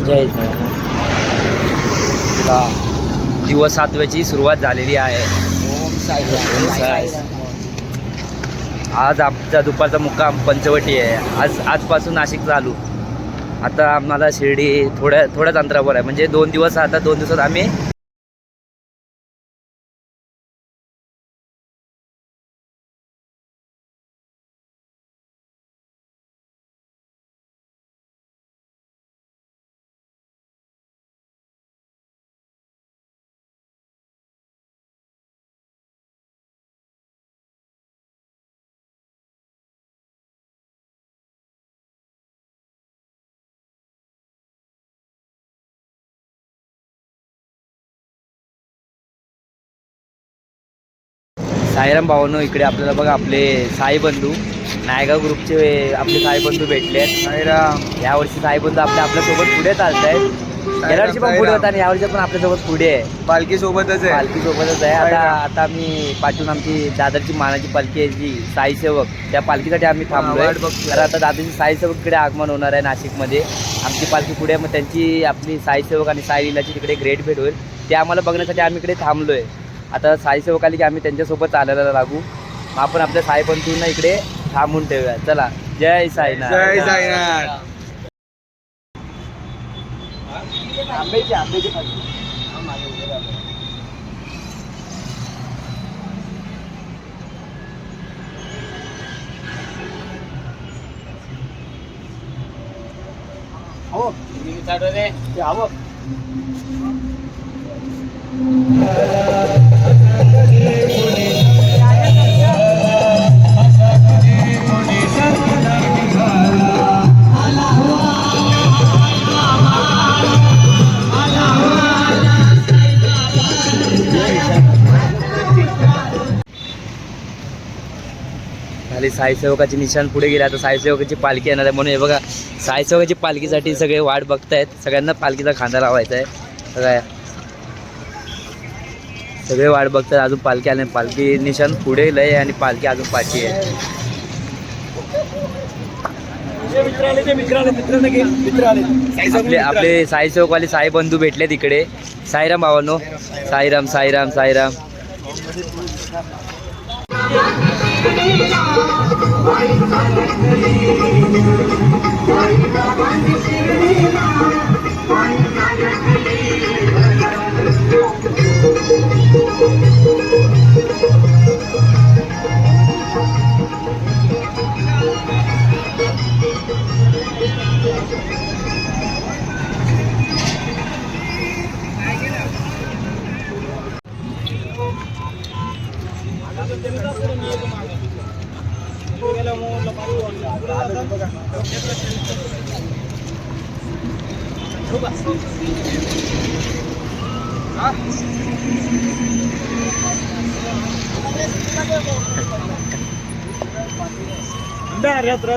जय दिवस 7व्याची सुरुवात झालेली आहे. ओम साई. आज आमचा दुपारचा मुक्काम पंचवटी आहे. आजपासून नाशिक चालू. आता आम्हाला शिर्डी थोड्याच अंतरावर आहे, म्हणजे 2 दिवस. आता 2 दिवसात आम्ही साईराम भावांनो, इकडे आपल्याला बघा आपले साई बंधू नायगाव ग्रुपचे आपले साई बंधू भेटले आहेत. साईराम. यावर्षी साई बंधू आपल्यासोबत पुढे चालत आहेत. गेल्या वर्षी पण पुढे होता आणि यावर्षी पण आपल्यासोबत पुढे आहे. पालखी सोबतच आहे. आता मी पाठवून आमची दादरची मानाची पालखी आहे जी साई सेवक, त्या पालखीसाठी आम्ही थांबलोय. तर आता दादाची साई सेवक इकडे आगमन होणार आहे नाशिकमध्ये. आमची पालखी पुढे, मग त्यांची आपली साई सेवक आणि साई लीलाची तिकडे ग्रेट भेट होईल. ते आम्हाला बघण्यासाठी आम्ही इकडे थांबलोय. आता साई सेवक आली की आम्ही त्यांच्यासोबत चालायला लागू. आपण आपल्या साई बंधूंना इकडे थांबून ठेवूया. चला, जय साईनाथ. जय साईनाथ. आंब्याची हो खाली साई सेवकाची निशाण पुढे गेले. आता साई सेवकाची पालखी येणार आहे, म्हणून हे बघा साई सेवकाची पालखीसाठी सगळे वाट बघतायत. सगळ्यांना पालखीचा खांदा लावायचा आहे. बघा सगळे वाट बघतात. अजून पालखी आली. पालखी निशाण पुढे लय आणि पालखी अजून पाठी आहे. आपले साई सेवकवाले साई बंधू भेटले तिकडे. साईराम भावांनो. साईराम साईराम साईराम.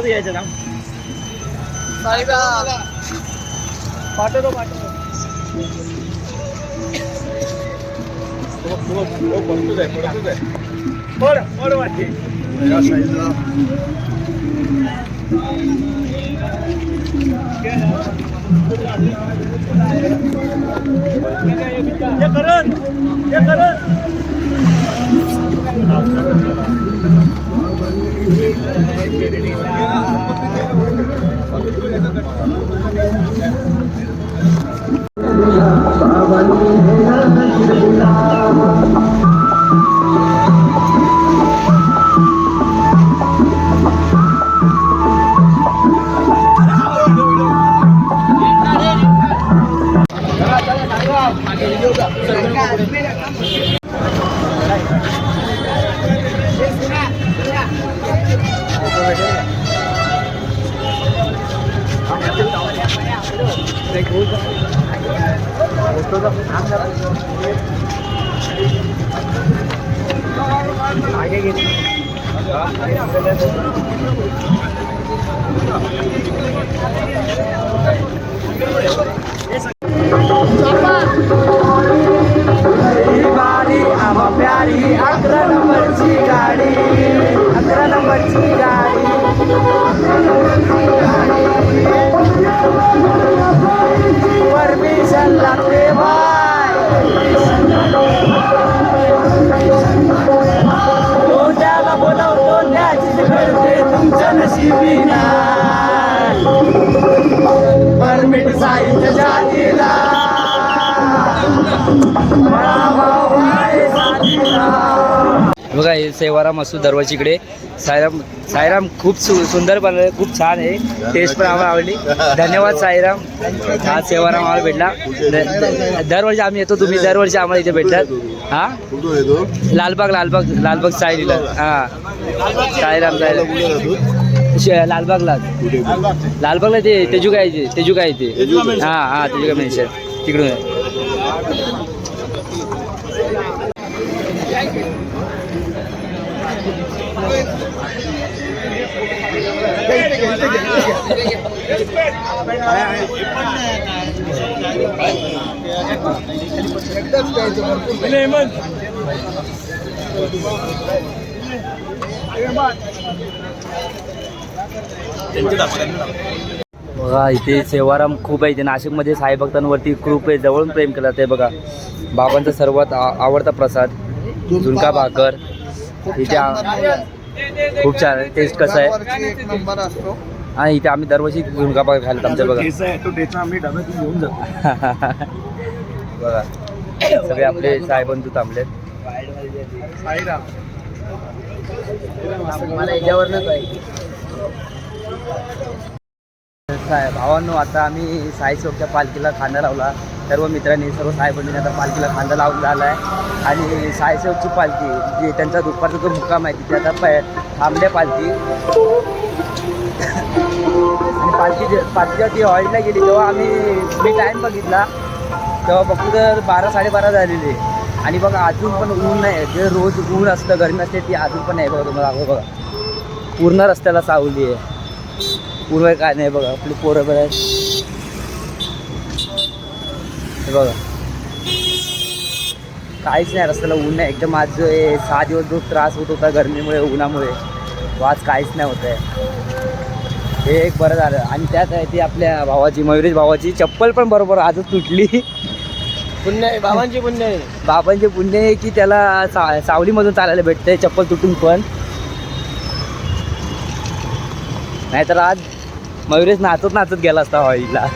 यायचं ना पाठवतो वाटते आगे घेत प्यारी 11 नंबरची गाडी 11 नंबरची गाडी बघा हे सेवाराम असतो दरवर्षीकडे. साईराम साईराम खूप सुंदर बनवलं, खूप छान आहे, टेस्ट पण आम्हाला आवडली. धन्यवाद साईराम. हा सेवाराम आम्हाला भेटला. दरवर्षी आम्ही येतो, तुम्ही दरवर्षी आम्हाला इथे भेटतात. हा लालबाग लालबाग लालबाग साईडला. हा साईराम लालबागला लालबागला ते तेजू काय ते हा हा तेजू काय मेन्शन तिकडून. बघा इथे सेवाराम खूप आहे. इथे नाशिकमध्ये साई भक्तांवरती खूप आहे, जवळून प्रेम केलं ते. बघा बाबांचा सर्वात आवडता प्रसाद झुणका भाकर. इथे खूप छान आहे, टेस्ट कसं आहे. आणि इथे आम्ही दरवर्षी झुणका भाकर खायला आमच्या. बघा आम्ही डब्यातून घेऊन जातो. बघा सगळे आपले साई बंधू थांबलेत. मला याच्यावरच आहे भावांनो. आता आम्ही साई चौकच्या पालखीला खांदा लावला. सर्व मित्रांनी सर्व साई बंधूंनी आता पालखीला खांदा लावून झाला आहे. आणि साई चौकची पालखी जी त्यांचा दुपारचा जो मुक्काम आहे तिथे आता थांबल्या पालखी. आणि पालखीच्या ती हॉल्टला गेली तेव्हा मी टाईम बघितला तेव्हा बघतो तर 12-12:30 झालेले. आणि बघा अजून पण ऊन नाही, जे रोज ऊन असतं गरमी असते ती अजून पण नाही. बघा तुम्हाला बघा पूर्ण रस्त्याला सावली आहे, पूर्ण काय नाही. बघा आपली पोरं बरं आहे. बघा काहीच नाही रस्त्याला, ऊन नाही एकदम. आज 6 दिवस जो त्रास होत होता गरमीमुळे उन्हामुळे आज काहीच नाही होत आहे. हे एक बरं झालं. आणि त्यात आहे ती आपल्या भावाची मयुरेश भावाची चप्पल पण बरोबर आजच तुटली. पुण्य आहे बाबांची, पुण्य आहे. बाबांचे पुण्य आहे की त्याला सावलीमधून चालायला भेटतंय चप्पल तुटून पण. नाहीतर आज मयुरेश नाचत नाचत गेला असता हॉईला.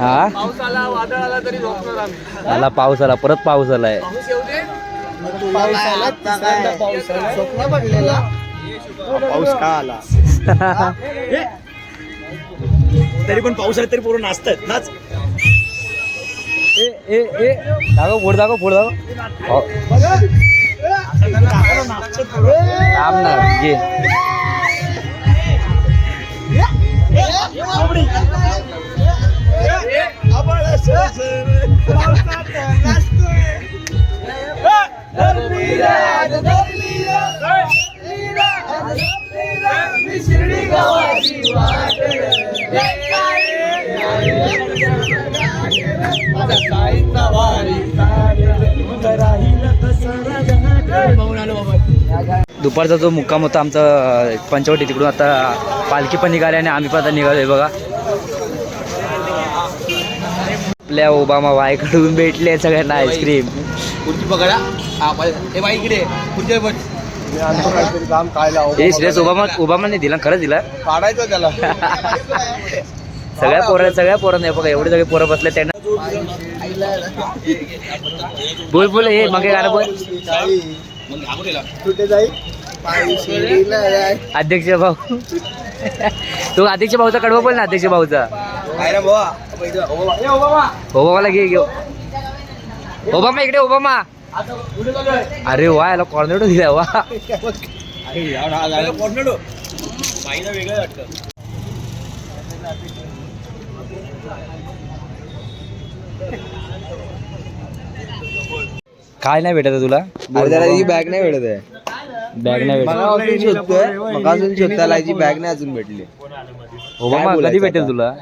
हा पाऊस आला वादळ आला तरी झोपणार आम्ही. आला पाऊस आला परत पाऊस आलाय. पाऊस येऊ दे. पाऊस आला तिसऱ्यांदा पाऊस आला. स्वप्न पडलेला पाऊस का आला. तरी पण पाऊस आहे तरी पूर्ण नाचतात नाच. ए ए ए दाखव पुढे दाखव पुढे दाखव. थांब ना घे. दुपारचा जो मुक्काम होता आमचा पंचवटी तिकडून आता पालखी पण निघाली आणि आम्ही पण आता निघालोय बघा. आपल्या ओबामा बाईकडून भेटले सगळ्यांना आईस्क्रीम. खुर्ची पकडा. हे बाई इकडे खुर्ची बस. काम काय हे श्रेयस ओबामाने दिला खरंच दिला. काढायचं त्याला. सगळ्या पोरांना बघा एवढे सगळे पोरं बसले त्यांना. बोल बोल हे मग गाणं बोल. कुठे जाईल अध्यक्ष भाऊ. तो अध्यक्ष भाऊचा कडवा बोल ना. अध्यक्ष भाऊचा ओबामाला घे घेऊ. ओबामा इकडे ओबामा. अरे वा याला कॉर्नेटो दिला वा. वेगळं वाटतं. काय नाही भेटत तुला. बॅग नाही भेटत आहे. बॅग नाही भेटत. अजून शोधताला बॅग नाही अजून भेटली. ओबामा कधी भेटेल तुला.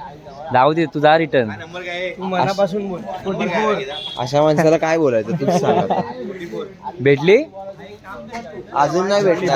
जाऊ दे तू जा रिटर्न. मनापासून बोल. अशा माणसाला काय बोलायचं तूच सांग. भेटली अजून नाही भेटली.